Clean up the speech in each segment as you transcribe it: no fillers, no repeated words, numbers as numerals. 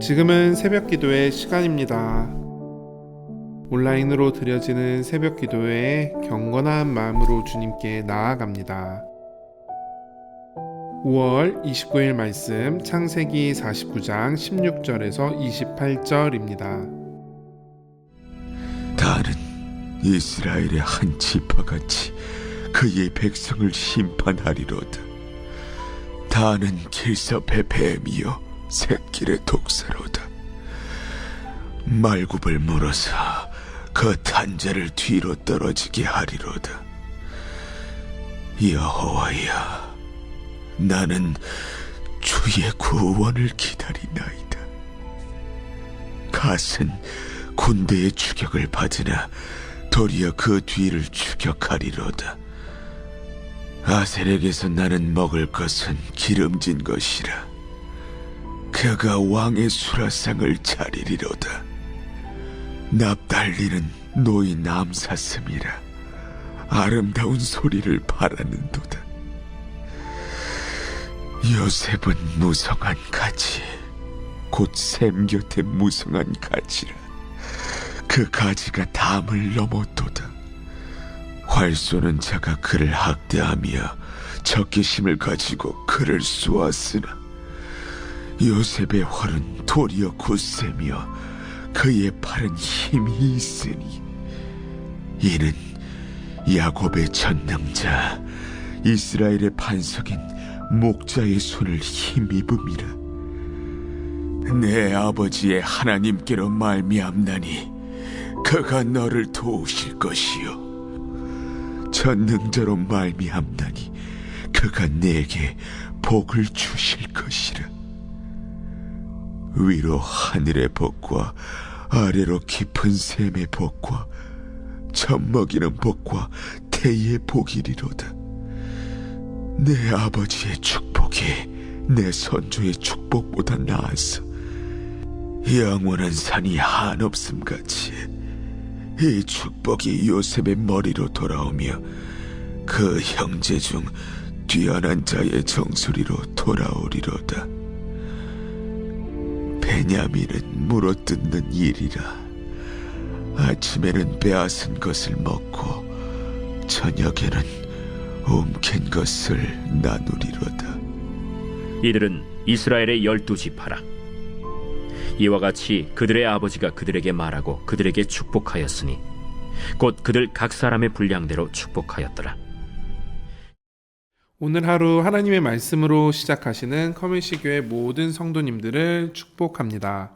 지금은 새벽 기도의 시간입니다. 온라인으로 드려지는 새벽 기도에 경건한 마음으로 주님께 나아갑니다. 5월 29일 말씀 창세기 49장 16절에서 28절입니다. 다는 이스라엘의 한 지파같이 그의 백성을 심판하리로다. 다는 길섭의 뱀이요 샛길의 독사로다. 말굽을 물어서 그 탄자를 뒤로 떨어지게 하리로다. 여호와야, 나는 주의 구원을 기다리나이다. 갓은 군대의 추격을 받으나 도리어 그 뒤를 추격하리로다. 아셀에게서 나는 먹을 것은 기름진 것이라. 그가 왕의 수라상을 차리리로다. 납달리는 노인 암사슴이라. 아름다운 소리를 바라는도다. 요셉은 무성한 가지, 곧 샘 곁에 무성한 가지라. 그 가지가 담을 넘었도다. 활 쏘는 자가 그를 학대하며 적개심을 가지고 그를 쏘았으나 요셉의 활은 도리어 굳세며 그의 팔은 힘이 있으니 이는 야곱의 전능자 이스라엘의 반석인 목자의 손을 힘입음이라. 내 아버지의 하나님께로 말미암나니 그가 너를 도우실 것이요 전능자로 말미암나니 그가 내게 복을 주실 것이라. 위로 하늘의 복과 아래로 깊은 샘의 복과 젖먹이는 복과 태의 복이리로다. 내 아버지의 축복이 내 선조의 축복보다 나아서 영원한 산이 한없음같이 이 축복이 요셉의 머리로 돌아오며 그 형제 중 뛰어난 자의 정수리로 돌아오리로다. 베냐민은 물어뜯는 일이라. 아침에는 빼앗은 것을 먹고 저녁에는 움킨 것을 나누리로다. 이들은 이스라엘의 12지파라. 이와 같이 그들의 아버지가 그들에게 말하고 그들에게 축복하였으니 곧 그들 각 사람의 분량대로 축복하였더라. 오늘 하루 하나님의 말씀으로 시작하시는 커뮤니티 교회 모든 성도님들을 축복합니다.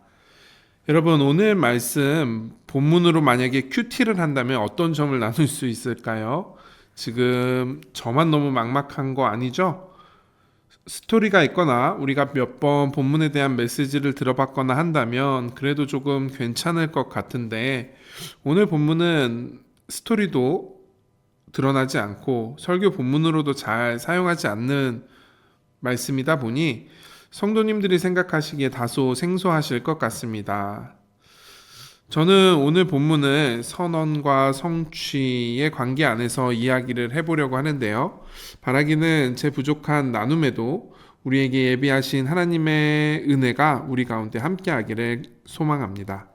여러분, 오늘 말씀 본문으로 만약에 큐티를 한다면 어떤 점을 나눌 수 있을까요? 지금 저만 너무 막막한 거 아니죠? 스토리가 있거나 우리가 몇 번 본문에 대한 메시지를 들어봤거나 한다면 그래도 조금 괜찮을 것 같은데, 오늘 본문은 스토리도 드러나지 않고 설교 본문으로도 잘 사용하지 않는 말씀이다 보니 성도님들이 생각하시기에 다소 생소하실 것 같습니다. 저는 오늘 본문을 선언과 성취의 관계 안에서 이야기를 해보려고 하는데요. 바라기는 제 부족한 나눔에도 우리에게 예비하신 하나님의 은혜가 우리 가운데 함께하기를 소망합니다.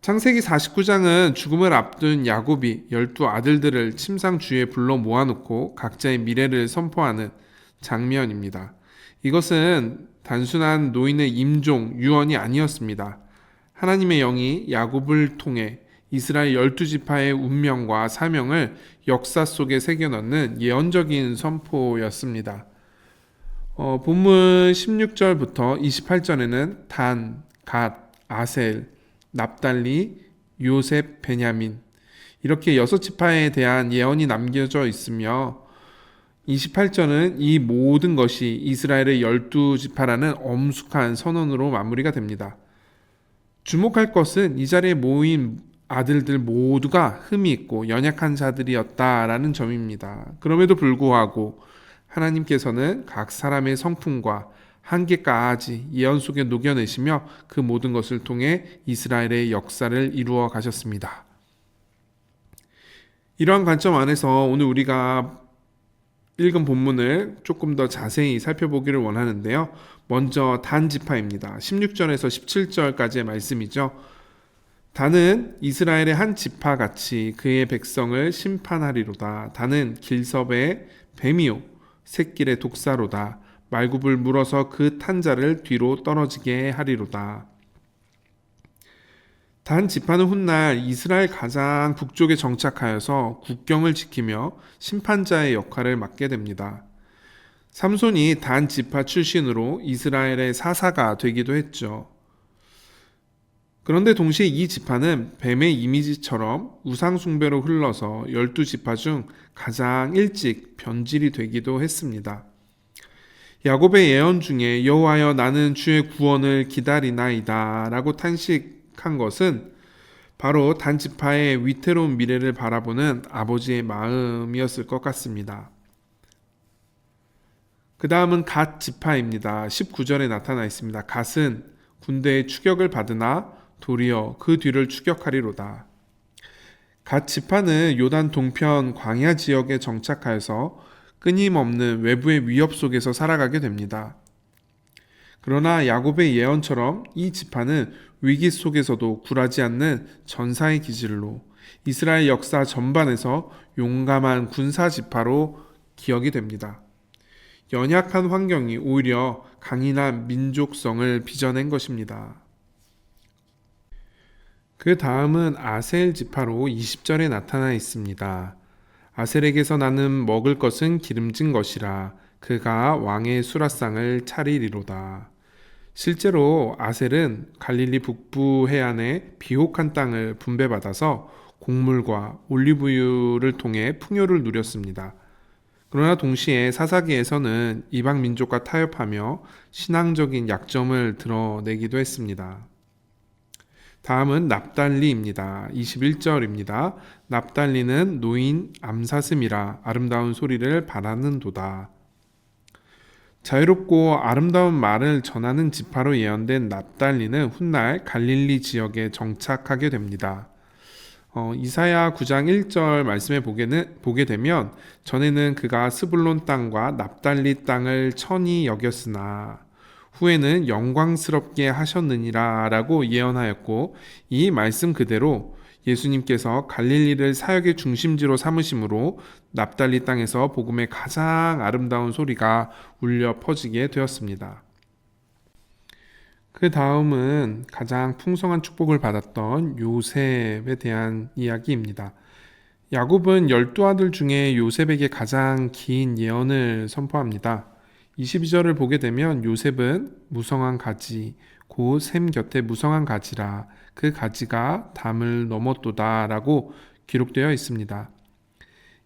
창세기 49장은 죽음을 앞둔 야곱이 12아들들을 침상 주위에 불러 모아놓고 각자의 미래를 선포하는 장면입니다. 이것은 단순한 노인의 임종, 유언이 아니었습니다. 하나님의 영이 야곱을 통해 이스라엘 12지파의 운명과 사명을 역사 속에 새겨넣는 예언적인 선포였습니다. 본문 16절부터 28절에는 단, 갓, 아셀, 납달리, 요셉, 베냐민 이렇게 6지파에 대한 예언이 남겨져 있으며 28절은 이 모든 것이 이스라엘의 12지파라는 엄숙한 선언으로 마무리가 됩니다. 주목할 것은 이 자리에 모인 아들들 모두가 흠이 있고 연약한 자들이었다라는 점입니다. 그럼에도 불구하고 하나님께서는 각 사람의 성품과 한계까지 예언 속에 녹여내시며 그 모든 것을 통해 이스라엘의 역사를 이루어 가셨습니다. 이러한 관점 안에서 오늘 우리가 읽은 본문을 조금 더 자세히 살펴보기를 원하는데요. 먼저 단 지파입니다. 16절에서 17절까지의 말씀이죠. 단은 이스라엘의 한 지파같이 그의 백성을 심판하리로다. 단은 길섭의 뱀이요 샛길의 독사로다. 말굽을 물어서 그 탄자를 뒤로 떨어지게 하리로다. 단 지파는 훗날 이스라엘 가장 북쪽에 정착하여서 국경을 지키며 심판자의 역할을 맡게 됩니다. 삼손이 단 지파 출신으로 이스라엘의 사사가 되기도 했죠. 그런데 동시에 이 지파는 뱀의 이미지처럼 우상 숭배로 흘러서 12지파 중 가장 일찍 변질이 되기도 했습니다. 야곱의 예언 중에 여호와여 나는 주의 구원을 기다리나이다 라고 탄식한 것은 바로 단 지파의 위태로운 미래를 바라보는 아버지의 마음이었을 것 같습니다. 그 다음은 갓 지파입니다. 19절에 나타나 있습니다. 갓은 군대의 추격을 받으나 도리어 그 뒤를 추격하리로다. 갓 지파는 요단 동편 광야 지역에 정착하여서 끊임없는 외부의 위협 속에서 살아가게 됩니다. 그러나 야곱의 예언처럼 이 지파는 위기 속에서도 굴하지 않는 전사의 기질로 이스라엘 역사 전반에서 용감한 군사 지파로 기억이 됩니다. 연약한 환경이 오히려 강인한 민족성을 빚어낸 것입니다. 그 다음은 아셀 지파로 20절에 나타나 있습니다. 아셀에게서 나는 먹을 것은 기름진 것이라 그가 왕의 수라상을 차리리로다. 실제로 아셀은 갈릴리 북부 해안의 비옥한 땅을 분배받아서 곡물과 올리브유를 통해 풍요를 누렸습니다. 그러나 동시에 사사기에서는 이방 민족과 타협하며 신앙적인 약점을 드러내기도 했습니다. 다음은 납달리입니다. 21절입니다. 납달리는 노인 암사슴이라 아름다운 소리를 바라는도다. 자유롭고 아름다운 말을 전하는 지파로 예언된 납달리는 훗날 갈릴리 지역에 정착하게 됩니다. 이사야 9장 1절 말씀에 보게 되면 전에는 그가 스불론 땅과 납달리 땅을 천히 여겼으나 후에는 영광스럽게 하셨느니라 라고 예언하였고 이 말씀 그대로 예수님께서 갈릴리를 사역의 중심지로 삼으심으로 납달리 땅에서 복음의 가장 아름다운 소리가 울려 퍼지게 되었습니다. 그 다음은 가장 풍성한 축복을 받았던 요셉에 대한 이야기입니다. 야곱은 12아들 중에 요셉에게 가장 긴 예언을 선포합니다. 22절을 보게 되면 요셉은 무성한 가지 곧 샘 곁에 무성한 가지라 그 가지가 담을 넘었도다 라고 기록되어 있습니다.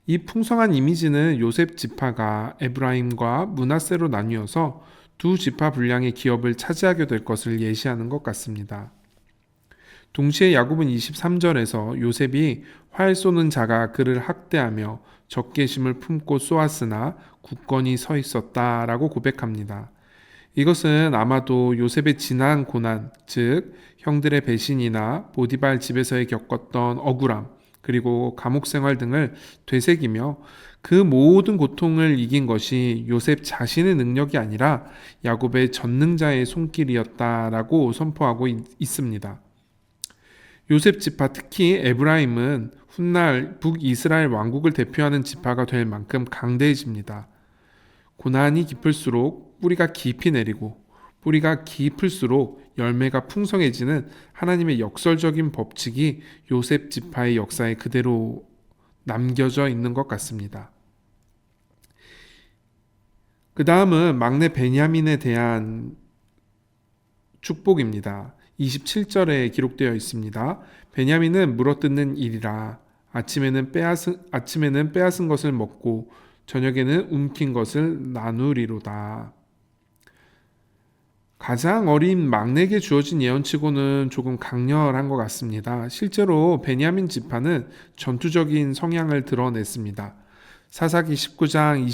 이 풍성한 이미지는 요셉 지파가 에브라임과 므낫세로 나뉘어서 두 지파 분량의 기업을 차지하게 될 것을 예시하는 것 같습니다. 동시에 야곱은 23절에서 요셉이 활 쏘는 자가 그를 학대하며 적개심을 품고 쏘았으나 굳건히 서 있었다라고 고백합니다. 이것은 아마도 요셉의 지난 고난, 즉 형들의 배신이나 보디발 집에서의 겪었던 억울함, 그리고 감옥 생활 등을 되새기며 그 모든 고통을 이긴 것이 요셉 자신의 능력이 아니라 야곱의 전능자의 손길이었다라고 선포하고 있습니다. 요셉 지파, 특히 에브라임은 훗날 북이스라엘 왕국을 대표하는 지파가 될 만큼 강대해집니다. 고난이 깊을수록 뿌리가 깊이 내리고 뿌리가 깊을수록 열매가 풍성해지는 하나님의 역설적인 법칙이 요셉 지파의 역사에 그대로 남겨져 있는 것 같습니다. 그 다음은 막내 베냐민에 대한 축복입니다. 27절에 기록되어 있습니다. 베냐민은 물어뜯는 일이라 아침에는 빼앗은 것을 먹고 저녁에는 움킨 것을 나누리로다. 가장 어린 막내에게 주어진 예언치고는 조금 강렬한 것 같습니다. 실제로 베냐민 지파는 전투적인 성향을 드러냈습니다. 사사기 19장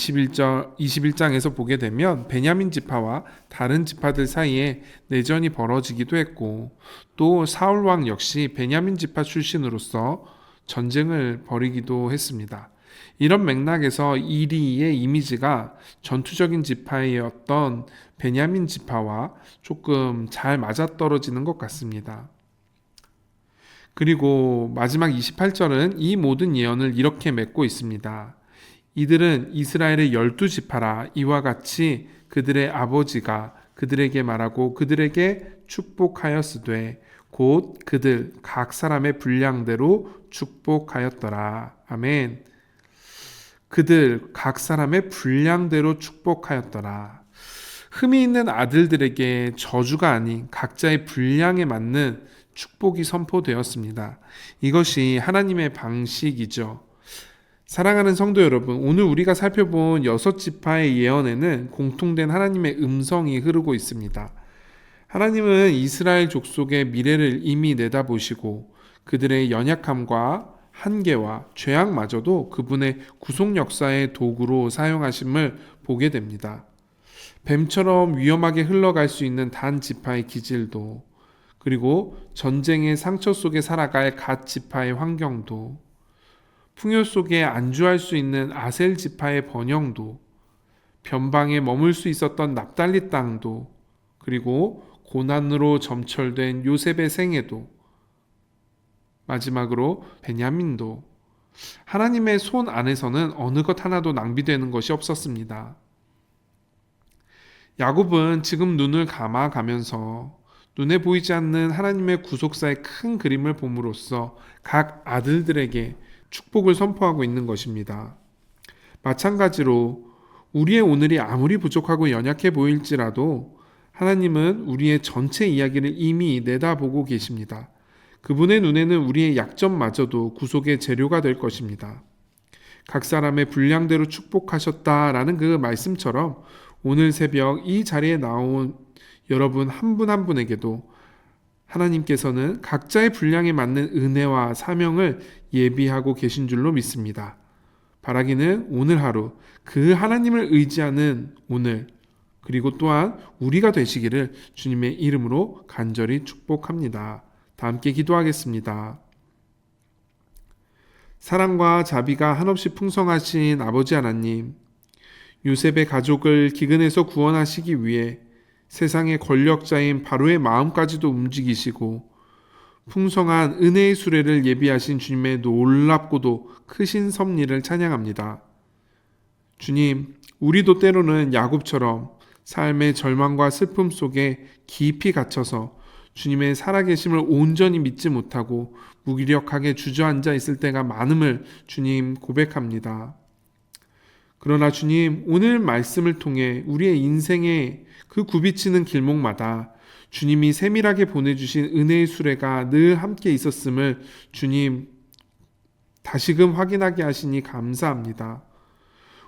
21장에서 보게 되면 베냐민 지파와 다른 지파들 사이에 내전이 벌어지기도 했고 또 사울 왕 역시 베냐민 지파 출신으로서 전쟁을 벌이기도 했습니다. 이런 맥락에서 이리의 이미지가 전투적인 지파였던 베냐민 지파와 조금 잘 맞아떨어지는 것 같습니다. 그리고 마지막 28절은 이 모든 예언을 이렇게 맺고 있습니다. 이들은 이스라엘의 12지파라. 이와 같이 그들의 아버지가 그들에게 말하고 그들에게 축복하였으되 곧 그들 각 사람의 분량대로 축복하였더라. 아멘. 그들 각 사람의 분량대로 축복하였더라. 흠이 있는 아들들에게 저주가 아닌 각자의 분량에 맞는 축복이 선포되었습니다. 이것이 하나님의 방식이죠. 사랑하는 성도 여러분, 오늘 우리가 살펴본 6지파의 예언에는 공통된 하나님의 음성이 흐르고 있습니다. 하나님은 이스라엘 족속의 미래를 이미 내다보시고 그들의 연약함과 한계와 죄악마저도 그분의 구속 역사의 도구로 사용하심을 보게 됩니다. 뱀처럼 위험하게 흘러갈 수 있는 단 지파의 기질도, 그리고 전쟁의 상처 속에 살아갈 갓 지파의 환경도, 풍요 속에 안주할 수 있는 아셀 지파의 번영도, 변방에 머물 수 있었던 납달리 땅도, 그리고 고난으로 점철된 요셉의 생애도, 마지막으로 베냐민도 하나님의 손 안에서는 어느 것 하나도 낭비되는 것이 없었습니다. 야곱은 지금 눈을 감아가면서 눈에 보이지 않는 하나님의 구속사의 큰 그림을 봄으로써 각 아들들에게 축복을 선포하고 있는 것입니다. 마찬가지로 우리의 오늘이 아무리 부족하고 연약해 보일지라도 하나님은 우리의 전체 이야기를 이미 내다보고 계십니다. 그분의 눈에는 우리의 약점마저도 구속의 재료가 될 것입니다. 각 사람의 분량대로 축복하셨다라는 그 말씀처럼 오늘 새벽 이 자리에 나온 여러분 한 분 한 분에게도 하나님께서는 각자의 분량에 맞는 은혜와 사명을 예비하고 계신 줄로 믿습니다. 바라기는 오늘 하루 그 하나님을 의지하는 오늘, 그리고 또한 우리가 되시기를 주님의 이름으로 간절히 축복합니다. 다 함께 기도하겠습니다. 사랑과 자비가 한없이 풍성하신 아버지 하나님, 요셉의 가족을 기근에서 구원하시기 위해 세상의 권력자인 바로의 마음까지도 움직이시고 풍성한 은혜의 수레를 예비하신 주님의 놀랍고도 크신 섭리를 찬양합니다. 주님, 우리도 때로는 야곱처럼 삶의 절망과 슬픔 속에 깊이 갇혀서 주님의 살아계심을 온전히 믿지 못하고 무기력하게 주저앉아 있을 때가 많음을 주님 고백합니다. 그러나 주님, 오늘 말씀을 통해 우리의 인생의 그 굽이치는 길목마다 주님이 세밀하게 보내주신 은혜의 수레가 늘 함께 있었음을 주님 다시금 확인하게 하시니 감사합니다.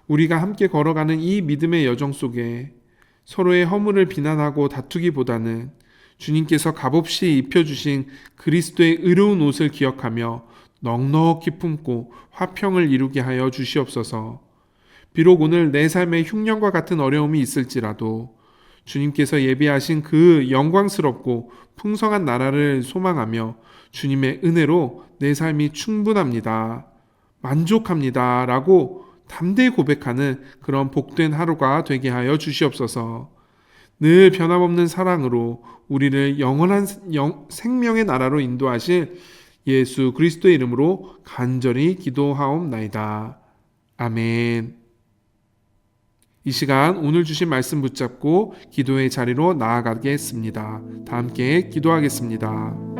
우리가 함께 걸어가는 이 믿음의 여정 속에 서로의 허물을 비난하고 다투기보다는 주님께서 값없이 입혀주신 그리스도의 의로운 옷을 기억하며 넉넉히 품고 화평을 이루게 하여 주시옵소서. 비록 오늘 내 삶에 흉년과 같은 어려움이 있을지라도 주님께서 예비하신 그 영광스럽고 풍성한 나라를 소망하며 주님의 은혜로 내 삶이 충분합니다, 만족합니다 라고 담대히 고백하는 그런 복된 하루가 되게 하여 주시옵소서. 늘 변함없는 사랑으로 우리를 영원한 생명의 나라로 인도하실 예수 그리스도의 이름으로 간절히 기도하옵나이다. 아멘. 이 시간 오늘 주신 말씀 붙잡고 기도의 자리로 나아가겠습니다. 다 함께 기도하겠습니다.